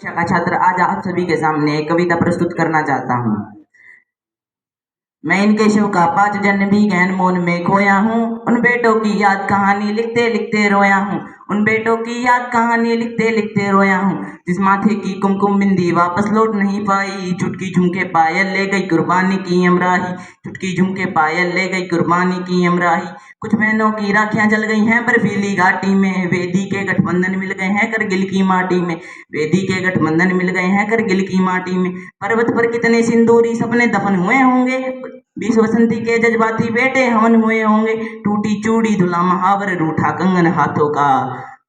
कक्षा का छात्र आज आप सभी के सामने एक कविता प्रस्तुत करना चाहता हूँ। मैं इनके शिव का 5 जन्म भी गहन मौन में खोया हूँ। उन बेटों की याद कहानी लिखते लिखते रोया हूँ। उन बेटों की याद कहानी लिखते लिखते रोया हूँ। जिस माथे की कुमकुम बिंदी वापस लौट नहीं पाई। चुटकी झुमके पायल ले गई कुर्बानी की अमराही। चुटकी झुमके पायल ले गई कुर्बानी की अमराही। कुछ बहनों की राखियां जल गई हैं बर्फीली घाटी में। वेदी के गठबंधन मिल गए हैं करगिल की माटी में। वेदी के गठबंधन मिल गए हैं करगिल की माटी में। पर्वत पर कितने सिंदूरी सपने दफन हुए होंगे। 20 बसंती के जज्बाती बेटे हवन हुए होंगे। टूटी चूड़ी धुला महावर रूठा कंगन हाथों का।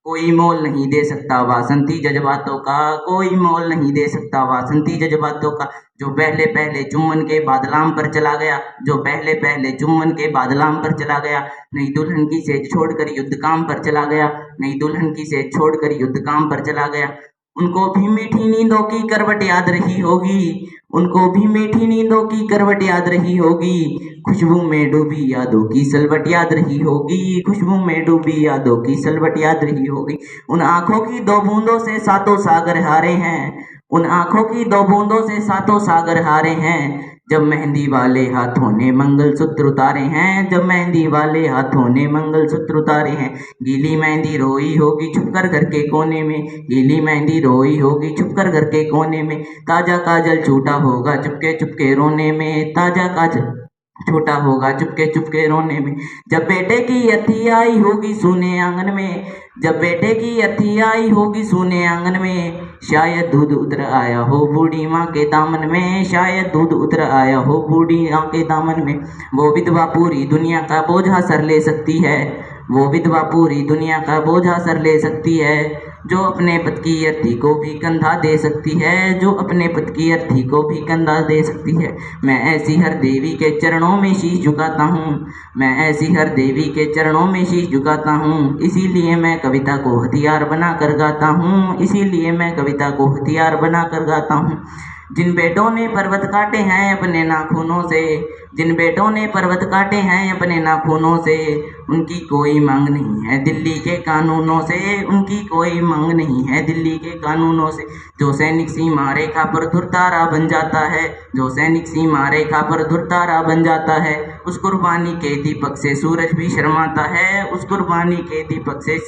कोई मोल नहीं दे सकता वासंती जज्बातों का। कोई मोल नहीं दे सकता वासंती जज्बातों का। जो पहले पहले चुम्बन के बादलाम पर चला गया। जो पहले पहले चुम्बन के बादलाम पर चला गया। नई दुल्हन की सेज छोड़कर युद्ध काम पर चला गया। नई दुल्हन की सेज छोड़कर युद्ध काम पर चला गया। उनको भी मीठी नींदों की करवट याद रही होगी। उनको भी मीठी नींदों की करवट याद रही होगी। खुशबू में डूबी यादों की सलवट याद रही होगी। खुशबू में डूबी यादों की सलवट याद रही होगी। उन आंखों की 2 बूंदों से सातों सागर हारे हैं। उन आंखों की 2 बूंदों से सातों सागर हारे हैं। जब मेहंदी वाले हाथों ने मंगलसूत्र उतारे हैं। जब मेहंदी वाले हाथों ने मंगलसूत्र उतारे हैं। गीली मेहंदी रोई होगी छुपकर घर के कोने में। गीली मेहंदी रोई होगी छुपकर घर के कोने में। ताजा काजल छूटा होगा चुपके चुपके रोने में। ताजा काजल छोटा होगा चुपके चुपके रोने में। जब बेटे की अर्थी आई होगी सूने आंगन में। जब बेटे की अर्थी आई होगी सूने आंगन में। शायद दूध उतर आया हो बूढ़ी माँ के दामन में। शायद दूध उतर आया हो बूढ़ी माँ के दामन में। वो विधवा पूरी दुनिया का बोझा सर ले सकती है। वो विधवा पूरी दुनिया का बोझा सर ले सकती है। जो अपने पति की अर्थी को भी कंधा दे सकती है। जो अपने पति की अर्थी को भी कंधा दे सकती है। मैं ऐसी हर देवी के चरणों में शीश झुकाता हूँ। मैं ऐसी हर देवी के चरणों में शीश झुकाता हूँ। इसीलिए मैं कविता को हथियार बना कर गाता हूँ। इसीलिए मैं कविता को हथियार बना कर गाता हूँ। जिन बेटों ने पर्वत काटे हैं अपने नाखूनों से। जिन बेटों ने पर्वत काटे हैं अपने नाखूनों से। उनकी कोई मांग नहीं है दिल्ली के कानूनों से। उनकी कोई मांग नहीं है दिल्ली के कानूनों से। जो सैनिक सीमा रेखा पर धुरतारा बन जाता है। जो सैनिक सीमा रेखा पर धुरतारा बन जाता है। उस कुर्बानी के दीपक से सूरज भी शर्माता है। उस कुर्बानी के दीपक से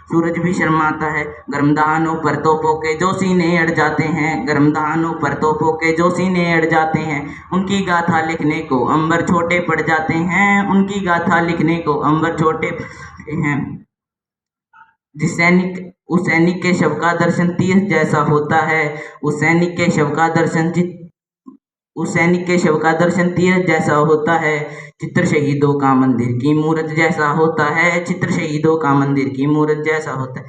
सूरज भी शर्माता है। गर्म दहानों पर तोपों के जो सीने अड़ जाते हैं। गर्म दहानों पर तोपों के जो सीने अड़ जाते हैं। उनकी गाथा लिखने को अंबर छोटे पड़ जाते हैं। उनकी गाथा लिखने को अंबर छोटे पड़ते हैं। उस सैनिक के शव का दर्शन तीर जैसा होता है। उस सैनिक के शव का दर्शन उस सैनिक के शव का दर्शन तीर जैसा होता है। चित्र शहीदों का मंदिर की मूरत जैसा होता है। चित्र शहीदों का मंदिर की मूरत जैसा होता है।